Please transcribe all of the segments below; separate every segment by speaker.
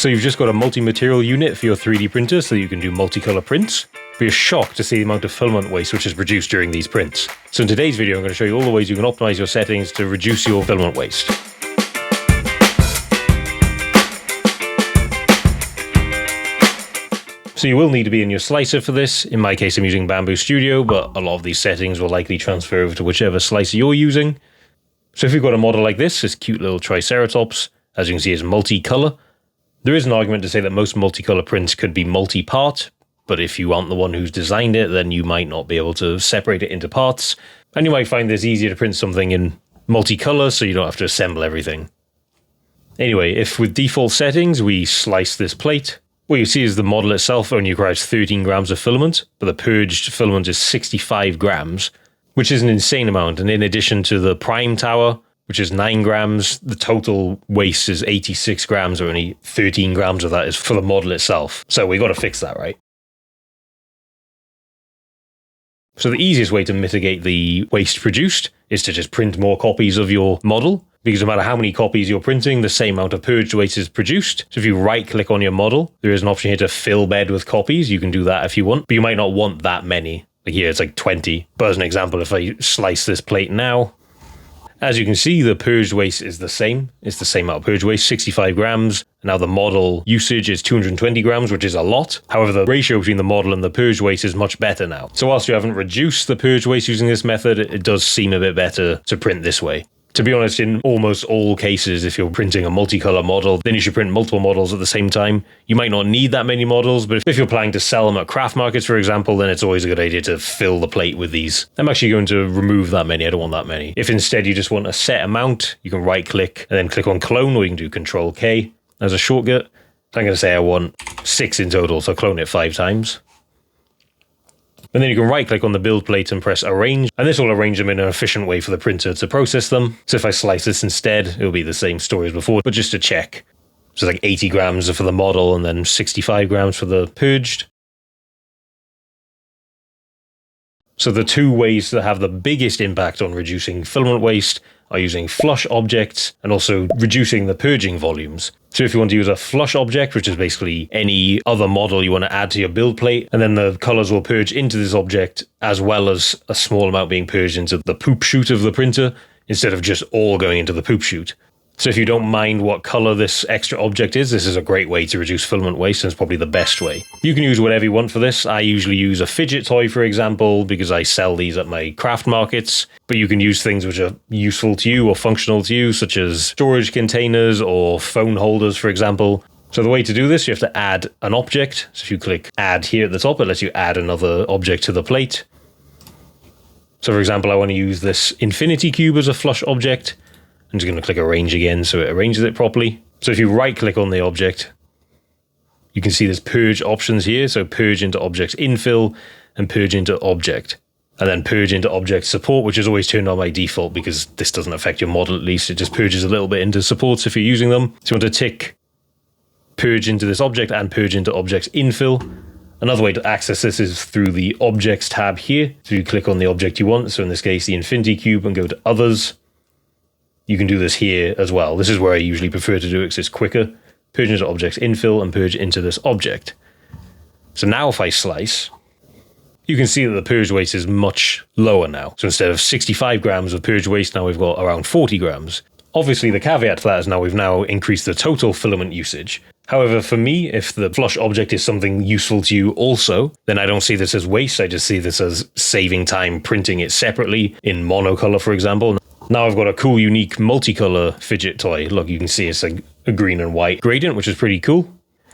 Speaker 1: So you've just got a multi-material unit for your 3D printer so you can do multicolor prints, but you're shocked to see the amount of filament waste which is produced during these prints. So in today's video, I'm going to show you all the ways you can optimize your settings to reduce your filament waste. So you will need to be in your slicer for this. In my case, I'm using Bamboo Studio, but a lot of these settings will likely transfer over to whichever slicer you're using. So if you've got a model like this cute little Triceratops, as you can see, it's multicolor. There is an argument to say that most multicolor prints could be multi-part, but if you aren't the one who's designed it, then you might not be able to separate it into parts, and you might find this easier to print something in multicolor so you don't have to assemble everything. Anyway, if with default settings we slice this plate, what you see is the model itself only requires 13 grams of filament, but the purged filament is 65 grams, which is an insane amount, and in addition to the prime tower, which is 9 grams, the total waste is 86 grams, or only 13 grams of that is for the model itself. So we got to fix that, right? So the easiest way to mitigate the waste produced is to just print more copies of your model, because no matter how many copies you're printing, the same amount of purged waste is produced. So if you right-click on your model, there is an option here to fill bed with copies. You can do that if you want, but you might not want that many. Like here, it's like 20. But as an example, if I slice this plate now, as you can see, the purged waste is the same. It's the same amount of purged waste, 65 grams. Now the model usage is 220 grams, which is a lot. However, the ratio between the model and the purged waste is much better now. So whilst you haven't reduced the purged waste using this method, it does seem a bit better to print this way. To be honest, in almost all cases, if you're printing a multicolor model, then you should print multiple models at the same time. You might not need that many models, but if you're planning to sell them at craft markets, for example, then it's always a good idea to fill the plate with these. I'm actually going to remove that many. I don't want that many. If instead you just want a set amount, you can right click and then click on clone, or you can do Control K as a shortcut. I'm going to say I want 6 in total, so clone it 5 times. And then you can right click on the build plate and press arrange, and this will arrange them in an efficient way for the printer to process them. So if I slice this instead, it'll be the same story as before, but just to check. So like 80 grams for the model and then 65 grams for the purged. So the two ways that have the biggest impact on reducing filament waste are using flush objects and also reducing the purging volumes. So if you want to use a flush object, which is basically any other model you want to add to your build plate, and then the colors will purge into this object, as well as a small amount being purged into the poop chute of the printer, instead of just all going into the poop chute. So if you don't mind what color this extra object is, this is a great way to reduce filament waste, and it's probably the best way. You can use whatever you want for this. I usually use a fidget toy, for example, because I sell these at my craft markets, but you can use things which are useful to you or functional to you, such as storage containers or phone holders, for example. So the way to do this, you have to add an object. So if you click add here at the top, it lets you add another object to the plate. So for example, I want to use this infinity cube as a flush object. I'm just going to click arrange again so it arranges it properly. So if you right click on the object, you can see there's purge options here. So purge into objects infill and purge into object. And then purge into object support, which is always turned on by default because this doesn't affect your model at least. It just purges a little bit into supports if you're using them. So you want to tick purge into this object and purge into objects infill. Another way to access this is through the objects tab here. So you click on the object you want. So in this case, the infinity cube, and go to others. You can do this here as well. This is where I usually prefer to do it because it's quicker. Purge into objects infill and purge into this object. So now if I slice, you can see that the purge waste is much lower now. So instead of 65 grams of purge waste, now we've got around 40 grams. Obviously the caveat to that is now we've increased the total filament usage. However, for me, if the flush object is something useful to you also, then I don't see this as waste. I just see this as saving time printing it separately in monocolor, for example. Now I've got a cool, unique, multicolor fidget toy. Look, you can see it's a green and white gradient, which is pretty cool.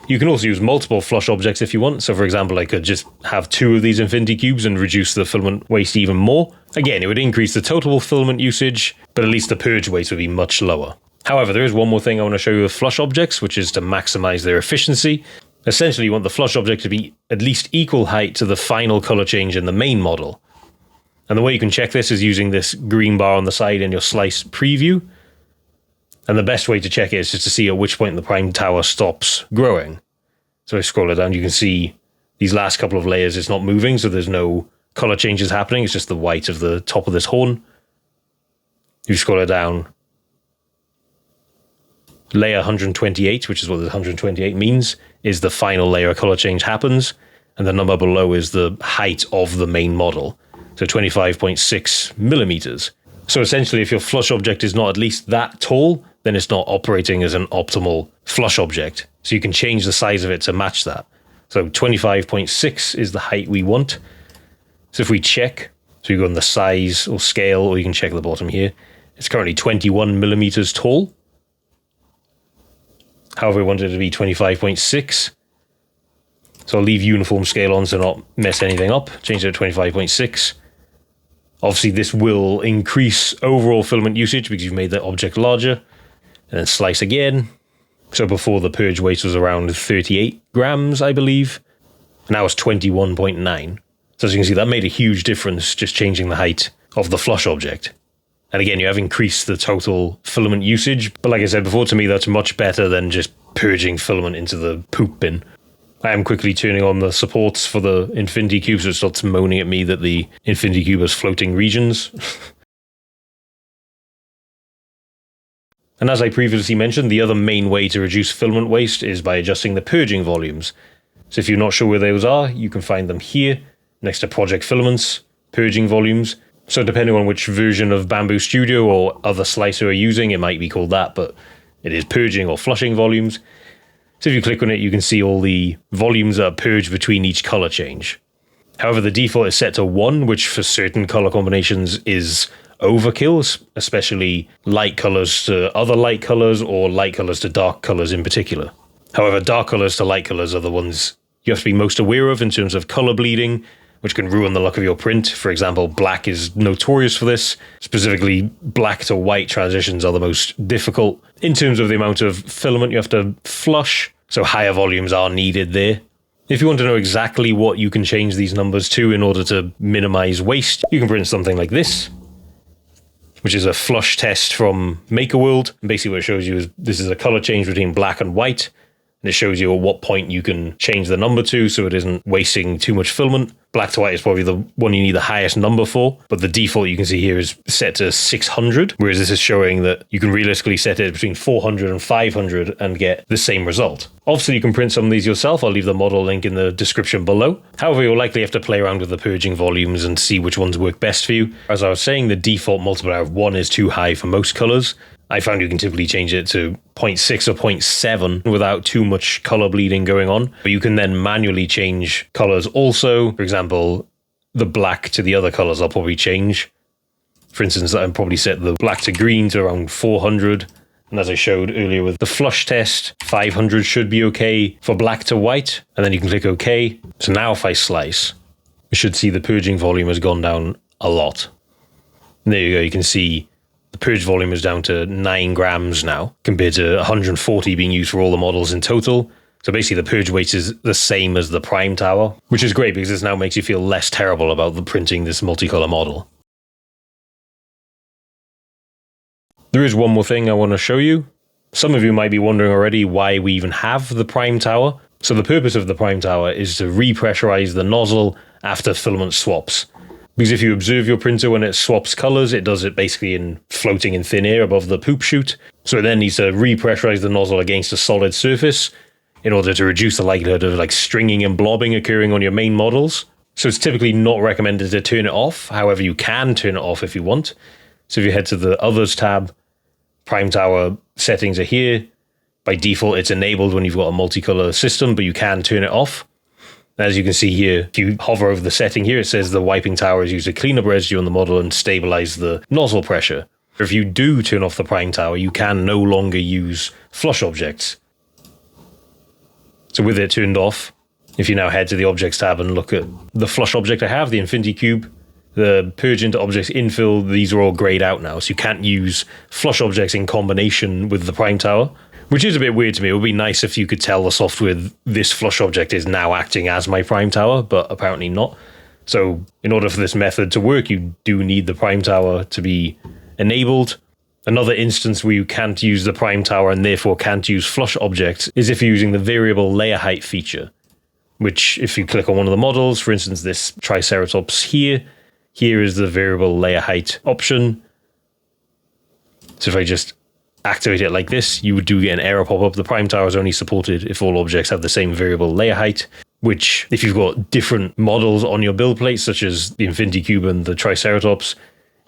Speaker 1: You can also use multiple flush objects if you want. So for example, I could just have 2 of these infinity cubes and reduce the filament waste even more. Again, it would increase the total filament usage, but at least the purge waste would be much lower. However, there is one more thing I want to show you with flush objects, which is to maximize their efficiency. Essentially, you want the flush object to be at least equal height to the final color change in the main model. And the way you can check this is using this green bar on the side in your slice preview. And the best way to check it is just to see at which point the prime tower stops growing. So if I scroll it down, you can see these last couple of layers, it's not moving, so there's no color changes happening. It's just the white of the top of this horn. You scroll it down, layer 128, which is what the 128 means, is the final layer of color change happens, and the number below is the height of the main model, so 25.6 millimeters. So essentially, if your flush object is not at least that tall, then it's not operating as an optimal flush object. So you can change the size of it to match that. So 25.6 is the height we want. So if we check, so you go on the size or scale, or you can check at the bottom here, it's currently 21 millimeters tall. However, we want it to be 25.6. So I'll leave uniform scale on to not mess anything up. Change it to 25.6. Obviously, this will increase overall filament usage because you've made the object larger. And then slice again. So before, the purge weight was around 38 grams, I believe. Now it's 21.9. So as you can see, that made a huge difference just changing the height of the flush object. And again, you have increased the total filament usage. But like I said before, to me, that's much better than just purging filament into the poop bin. I am quickly turning on the supports for the infinity cube, so it starts moaning at me that the infinity cube has floating regions. And as I previously mentioned, the other main way to reduce filament waste is by adjusting the purging volumes. So if you're not sure where those are, you can find them here, next to Project Filaments, purging volumes. So depending on which version of Bamboo Studio or other slicer you're using, it might be called that, but it is purging or flushing volumes. So if you click on it, you can see all the volumes that are purged between each color change. However, the default is set to 1, which for certain color combinations is overkill, especially light colors to other light colors or light colors to dark colors in particular. However, dark colors to light colors are the ones you have to be most aware of in terms of color bleeding, which can ruin the look of your print. For example, black is notorious for this. Specifically, black to white transitions are the most difficult. In terms of the amount of filament you have to flush, so higher volumes are needed there. If you want to know exactly what you can change these numbers to in order to minimize waste, you can print something like this, which is a flush test from MakerWorld. And basically what it shows you is this is a color change between black and white. And it shows you at what point you can change the number to so it isn't wasting too much filament. Black to white is probably the one you need the highest number for, but the default you can see here is set to 600, whereas this is showing that you can realistically set it between 400 and 500 and get the same result. Obviously, you can print some of these yourself. I'll leave the model link in the description below. However, you'll likely have to play around with the purging volumes and see which ones work best for you. As I was saying, the default multiplier of 1 is too high for most colors. I found you can typically change it to 0.6 or 0.7 without too much color bleeding going on. But you can then manually change colors also. For example, the black to the other colors I'll probably change. For instance, I'll probably set the black to green to around 400. And as I showed earlier with the flush test, 500 should be okay for black to white. And then you can click OK. So now if I slice, you should see the purging volume has gone down a lot. And there you go, you can see the purge volume is down to 9 grams now, compared to 140 being used for all the models in total. So basically the purge weight is the same as the prime tower, which is great because this now makes you feel less terrible about the printing this multicolor model. There is one more thing I want to show you. Some of you might be wondering already why we even have the prime tower. So the purpose of the prime tower is to repressurize the nozzle after filament swaps. Because if you observe your printer when it swaps colors, it does it basically in floating in thin air above the poop chute. So it then needs to repressurize the nozzle against a solid surface in order to reduce the likelihood of like stringing and blobbing occurring on your main models. So it's typically not recommended to turn it off. However, you can turn it off if you want. So if you head to the Others tab, Prime Tower settings are here. By default, it's enabled when you've got a multicolor system, but you can turn it off. As you can see here, if you hover over the setting here, it says the wiping tower is used to clean up residue on the model and stabilize the nozzle pressure. If you do turn off the prime tower, you can no longer use flush objects. So with it turned off, if you now head to the objects tab and look at the flush object I have, the infinity cube, the purge into objects infill, these are all grayed out now. So you can't use flush objects in combination with the prime tower. Which is a bit weird to me. It would be nice if you could tell the software this flush object is now acting as my prime tower, but apparently not. So in order for this method to work, you do need the prime tower to be enabled. Another instance where you can't use the prime tower and therefore can't use flush objects is if you're using the variable layer height feature, which if you click on one of the models, for instance, this Triceratops here is the variable layer height option. So if I just activate it like this, you do get an error pop up. The prime tower is only supported if all objects have the same variable layer height, which if you've got different models on your build plate, such as the Infinity Cube and the Triceratops,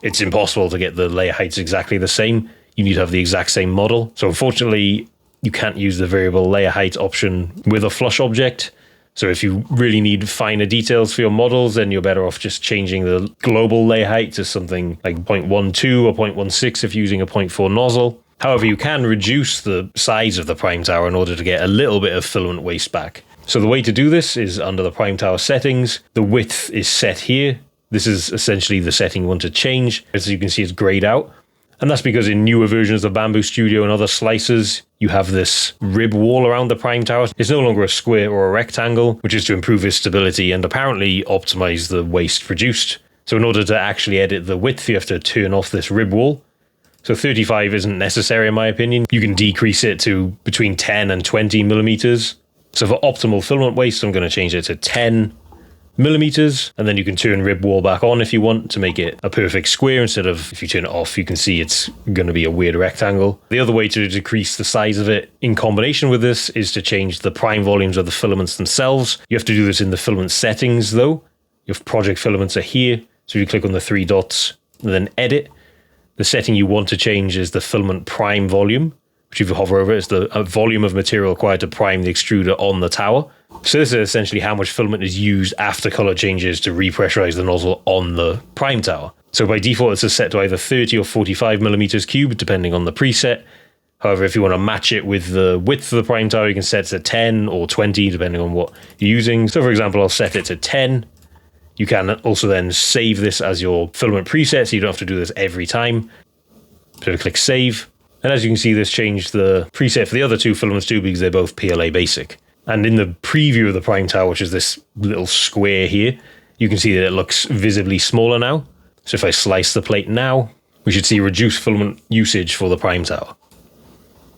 Speaker 1: it's impossible to get the layer heights exactly the same. You need to have the exact same model. So unfortunately, you can't use the variable layer height option with a flush object. So if you really need finer details for your models, then you're better off just changing the global layer height to something like 0.12 or 0.16 if using a 0.4 nozzle. However, you can reduce the size of the prime tower in order to get a little bit of filament waste back. So the way to do this is under the prime tower settings. The width is set here. This is essentially the setting you want to change. As you can see, it's grayed out. And that's because in newer versions of Bamboo Studio and other slicers, you have this rib wall around the prime tower. It's no longer a square or a rectangle, which is to improve its stability and apparently optimize the waste produced. So in order to actually edit the width, you have to turn off this rib wall. So 35 isn't necessary in my opinion. You can decrease it to between 10 and 20 millimeters. So for optimal filament waste, I'm going to change it to 10 millimeters, and then you can turn rib wall back on if you want to make it a perfect square instead of, if you turn it off, you can see it's going to be a weird rectangle. The other way to decrease the size of it in combination with this is to change the prime volumes of the filaments themselves. You have to do this in the filament settings though. Your project filaments are here, so you click on the three dots and then edit. The setting you want to change is the filament prime volume, which if you hover over it is the volume of material required to prime the extruder on the tower. So this is essentially how much filament is used after color changes to repressurize the nozzle on the prime tower. So by default, it's set to either 30 or 45 millimeters cubed, depending on the preset. However, if you want to match it with the width of the prime tower, you can set it to 10 or 20, depending on what you're using. So for example, I'll set it to 10. You can also then save this as your filament preset, so you don't have to do this every time. So click save. And as you can see, this changed the preset for the other two filaments too, because they're both PLA basic. And in the preview of the prime tower, which is this little square here, you can see that it looks visibly smaller now. So if I slice the plate now, we should see reduced filament usage for the prime tower.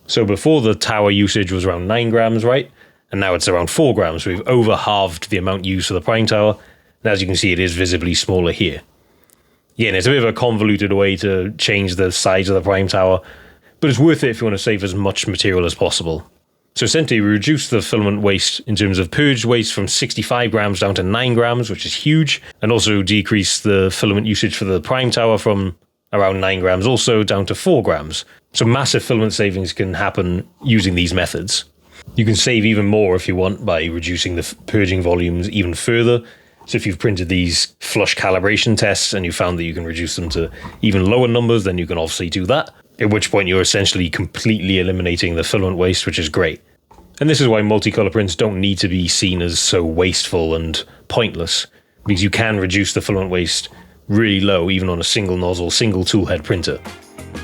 Speaker 1: So before, the tower usage was around 9 grams, right? And now it's around 4 grams. So we've over halved the amount used for the prime tower. And as you can see, it is visibly smaller here. Yeah, and it's a bit of a convoluted way to change the size of the prime tower, but it's worth it if you want to save as much material as possible. So essentially, we reduced the filament waste in terms of purge waste from 65 grams down to 9 grams, which is huge, and also decreased the filament usage for the prime tower from around 9 grams also down to 4 grams. So massive filament savings can happen using these methods. You can save even more if you want by reducing the purging volumes even further. So if you've printed these flush calibration tests and you found that you can reduce them to even lower numbers, then you can obviously do that. At which point you're essentially completely eliminating the filament waste, which is great. And this is why multicolor prints don't need to be seen as so wasteful and pointless, because you can reduce the filament waste really low, even on a single nozzle, single tool head printer.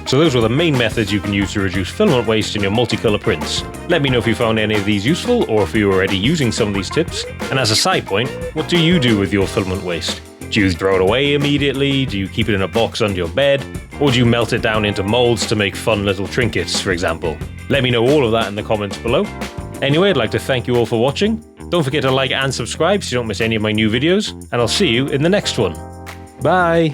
Speaker 1: So those were the main methods you can use to reduce filament waste in your multicolor prints. Let me know if you found any of these useful, or if you're already using some of these tips. And as a side point, what do you do with your filament waste? Do you throw it away immediately? Do you keep it in a box under your bed? Or do you melt it down into molds to make fun little trinkets, for example? Let me know all of that in the comments below. Anyway, I'd like to thank you all for watching. Don't forget to like and subscribe so you don't miss any of my new videos, and I'll see you in the next one. Bye!